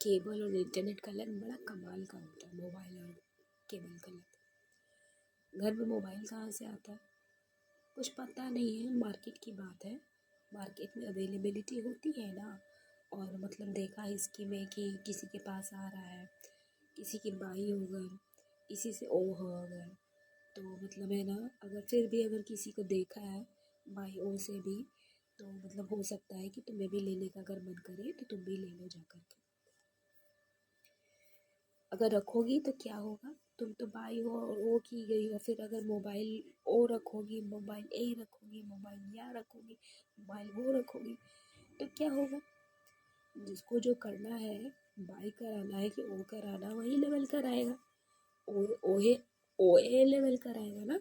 Cable और internet का लत बड़ा कमाल का होता है। मोबाइल और केबल का लत, घर में मोबाइल कहाँ से आता है कुछ पता नहीं है। मार्केट की बात है, मार्केट में अवेलेबिलिटी होती है ना, और मतलब देखा इसकी में कि किसी के पास आ रहा है, किसी की बाई हो गई, इसी से ओ हो गए, तो मतलब है ना, अगर फिर भी अगर किसी को देखा है बाई ओ से भी, तो मतलब हो सकता है कि तुम्हें भी लेने का अगर मन करे तो तुम भी ले लो जा करके। अगर रखोगी तो क्या होगा, तुम तो बाई हो और ओ की गई हो, फिर अगर मोबाइल ओ रखोगी, मोबाइल ए रखोगी, मोबाइल या रखोगी, मोबाइल वो रखोगी, तो क्या होगा। जिसको जो करना है, बाई कराना है कि ओ कराना, वही लेवल कराएगा। ओ ओए ओए लेवल कराएगा ना,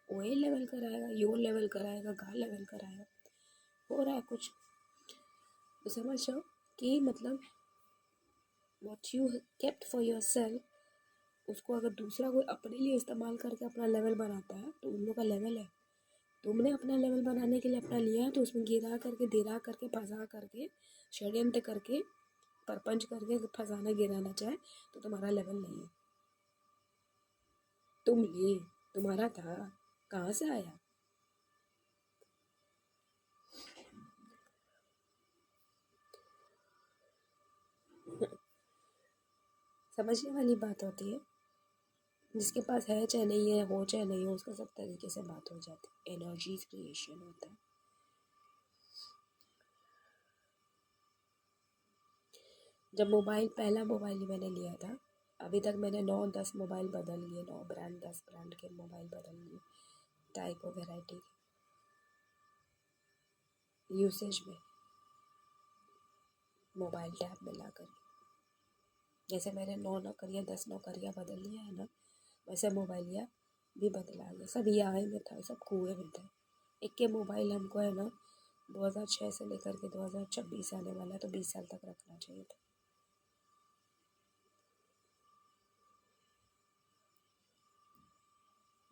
ओए लेवल कराएगा, यो लेवल कराएगा, गा लेवल कराएगा। हो रहा है कुछ तो समझ जाओ कि मतलब what you kept for yourself, उसको अगर दूसरा कोई अपने लिए इस्तेमाल करके अपना लेवल बनाता है तो उन लोग का लेवल है। तुमने अपना लेवल बनाने के लिए अपना लिया है, तो उसमें गिरा करके, धिरा करके, फंसा करके, षड्यंत्र करके, परपंच करके फंसाना गिराना चाहे तो तुम्हारा लेवल नहीं है। तुम लिए, तुम्हारा था, कहाँ से आया। समझने वाली बात होती है। जिसके पास है चाहे नहीं है, हो चाहे नहीं हो, उसका सब तरीके से बात हो जाती है। एनर्जीज क्रिएशन होता है। जब पहला मोबाइल मैंने लिया था, अभी तक मैंने 9-10 मोबाइल बदल लिए, 9 ब्रांड 10 ब्रांड के मोबाइल बदल लिए, टाइप और वेराइटी के यूसेज में, मोबाइल टैब में ला कर। जैसे मैंने 9 नौकरियाँ 10 नौकरियाँ बदल लिया है ना, वैसे मोबाइल या भी बदला गया। सब यहाँ में था, सब कुएँ में था। एक के मोबाइल हमको है ना 2006 से लेकर के 2026 आने वाला है, तो 20 साल तक रखना चाहिए था।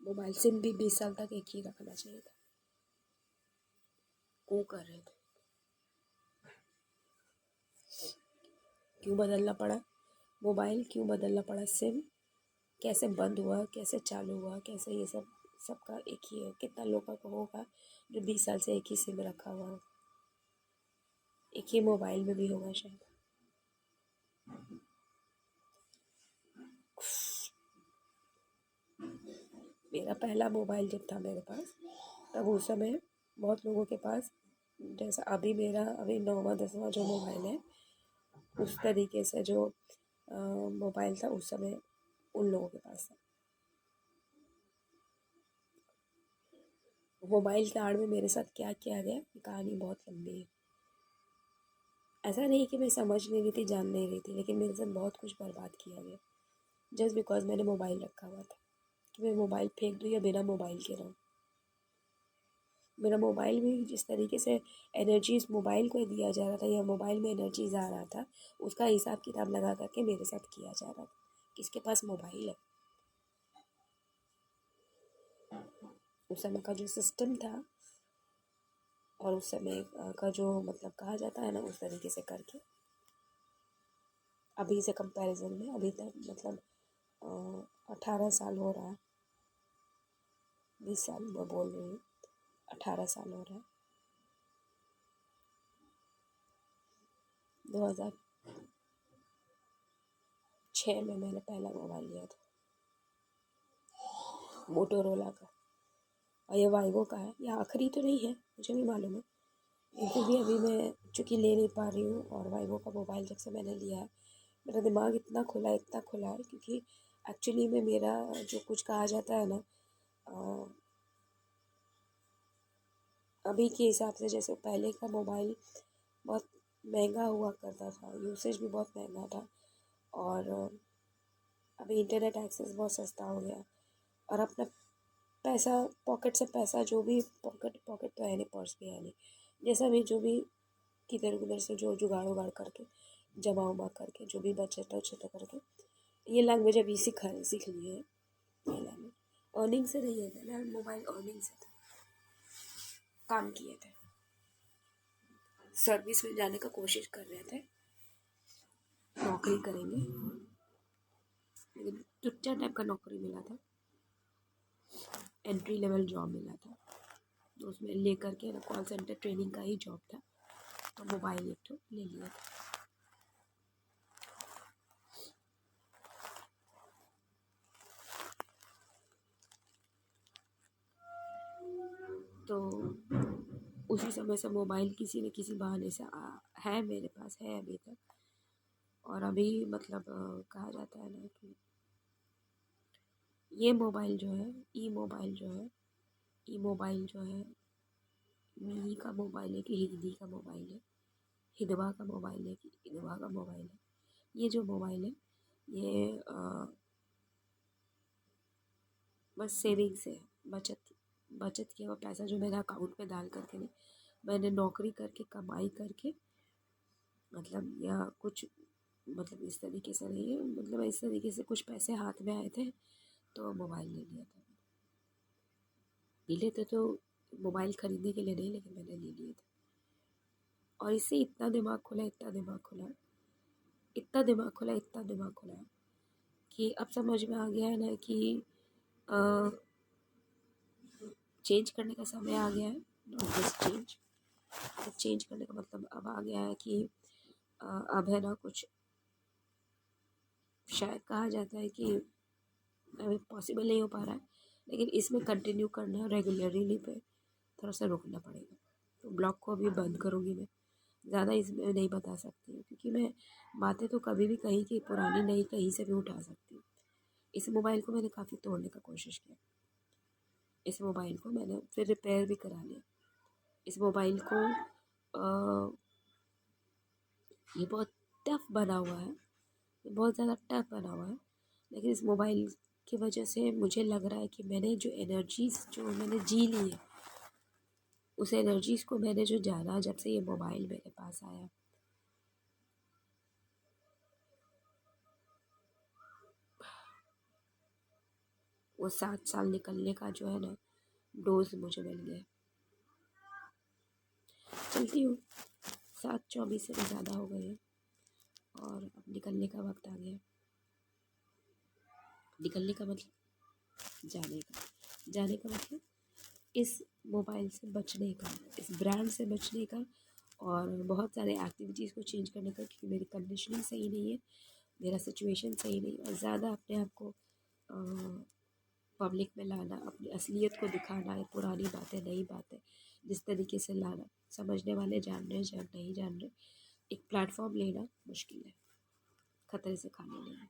मोबाइल सिम भी 20 साल तक एक ही रखना चाहिए था। वो कर रहे थे, क्यों बदलना पड़ा मोबाइल, क्यों बदलना पड़ा सिम, कैसे बंद हुआ, कैसे चालू हुआ, कैसे ये सब, सबका एक ही है। कितना लोगों को होगा जो 20 साल से एक ही सिम रखा हुआ होगा, एक ही मोबाइल में भी होगा शायद। मेरा पहला मोबाइल जब था मेरे पास, तब उस समय बहुत लोगों के पास, जैसा अभी मेरा अभी 9वां 10वां जो मोबाइल है, उस तरीके से जो मोबाइल था उस समय उन लोगों के पास था। मोबाइल के आड़ में मेरे साथ क्या किया गया, कहानी बहुत लंबी है। ऐसा नहीं कि मैं समझ नहीं रही थी, जान नहीं रही थी, लेकिन मेरे साथ बहुत कुछ बर्बाद किया गया जस्ट बिकॉज मैंने मोबाइल रखा हुआ था कि मैं मोबाइल फेंक दूँ या बिना मोबाइल के रहूँ। मेरा मोबाइल भी जिस तरीके से एनर्जी इस मोबाइल को दिया जा रहा था या मोबाइल में एनर्जीज आ रहा था, उसका हिसाब किताब लगा करके मेरे साथ किया जा रहा था। किसके पास मोबाइल है, उस समय का जो सिस्टम था और उस समय का जो मतलब कहा जाता है ना, उस तरीके से करके अभी से कंपैरिजन में अभी तक मतलब 18 साल हो रहा है, 20 साल मैं बोल रही हूँ, 18 साल हो रहा है। 2006 में मैंने पहला मोबाइल लिया था, मोटोरोला का, और ये वाइवो का है। ये आखिरी तो नहीं है, मुझे भी मालूम है, लेकिन भी अभी मैं चूँकि ले नहीं पा रही हूँ। और वाइवो का मोबाइल जब से मैंने लिया है, मेरा दिमाग इतना खुला है, इतना खुला है, क्योंकि एक्चुअली में मेरा जो कुछ कहा जाता है ना, अभी के हिसाब से, जैसे पहले का मोबाइल बहुत महंगा हुआ करता था, यूसेज भी बहुत महंगा था, और अभी इंटरनेट एक्सेस बहुत सस्ता हो गया, और अपना पैसा, पॉकेट से पैसा, जो भी पॉकेट तो है नहीं, पर्स भी है नहीं, जैसा भी जो भी किधर उधर से जो जुगाड़ उगाड़ करके, जमा उमा करके, जो भी बचत उचत करके, ये लैंग्वेज अभी सीख लिए है। ये लैंग्वेज अर्निंग से नहीं है, पहले मोबाइल अर्निंग से था, काम किए थे, सर्विस में जाने का कोशिश कर रहे थे, नौकरी नहीं करेंगे, लेकिन टुच्चा टाइप का नौकरी मिला था, एंट्री लेवल जॉब मिला था, तो उसमें लेकर के ना कॉल सेंटर ट्रेनिंग का ही जॉब था, तो मोबाइल एक तो ले लिया था। तो उसी समय से मोबाइल किसी न किसी बहाने से है मेरे पास, है अभी तक। और अभी मतलब कहा जाता है ना कि ये मोबाइल जो है, ई मोबाइल जो है, ई मोबाइल जो है, मी का मोबाइल है कि हिंदी का मोबाइल है, हिदवा का मोबाइल है कि इदवा का मोबाइल है। ये जो मोबाइल है ये बस सेविंग से, बचत बचत किया हुआ पैसा जो मेरे अकाउंट में डाल करके नहीं, मैंने नौकरी करके कमाई करके, मतलब या कुछ मतलब इस तरीके से नहीं है, मतलब इस तरीके से कुछ पैसे हाथ में आए थे तो मोबाइल ले लिया था। ले लेते तो मोबाइल ख़रीदने के लिए नहीं, लेकिन मैंने ले लिए थे। और इससे इतना दिमाग खुला, इतना दिमाग खुला, इतना दिमाग खुला, इतना दिमाग खुला कि अब समझ में आ गया है ना कि चेंज करने का समय आ गया है। नॉट जस्ट चेंज, तो चेंज करने का मतलब अब आ गया है कि अब है ना कुछ शायद कहा जाता है कि अभी पॉसिबल नहीं हो पा रहा है, लेकिन इसमें कंटिन्यू करना रेगुलरली पे थोड़ा सा रुकना पड़ेगा। तो ब्लॉग को अभी बंद करूँगी मैं, ज़्यादा इसमें नहीं बता सकती हूँ, क्योंकि मैं बातें तो कभी भी कहीं की पुरानी नहीं कहीं से भी उठा सकती हूँ। इस मोबाइल को मैंने काफ़ी तोड़ने का कोशिश किया, इस मोबाइल को मैंने फिर रिपेयर भी करा लिया। इस मोबाइल को ये बहुत टफ बना हुआ है, बहुत ज़्यादा टफ बना हुआ है, लेकिन इस मोबाइल की वजह से मुझे लग रहा है कि मैंने जो एनर्जीज़ जो मैंने जी ली है, उस एनर्जीज़ को मैंने जो जाना जब से ये मोबाइल मेरे पास आया, वो 7 साल निकलने का जो है ना डोज मुझे मिल गया। चलती हूँ, 7-24 से भी ज़्यादा हो गए हैं और अब निकलने का वक्त आ गया। निकलने का मतलब जाने का मतलब इस मोबाइल से बचने का, इस ब्रांड से बचने का, और बहुत सारे एक्टिविटीज़ को चेंज करने का, क्योंकि मेरी कंडीशनिंग सही नहीं है, मेरा सिचुएशन सही नहीं, और ज़्यादा अपने आप को पब्लिक में लाना, अपनी असलियत को दिखाना है, पुरानी बातें नई बातें जिस तरीके से लाना, समझने वाले जान रहे नहीं जान रहे, एक प्लेटफॉर्म लेना मुश्किल है, खतरे से खाने लेना।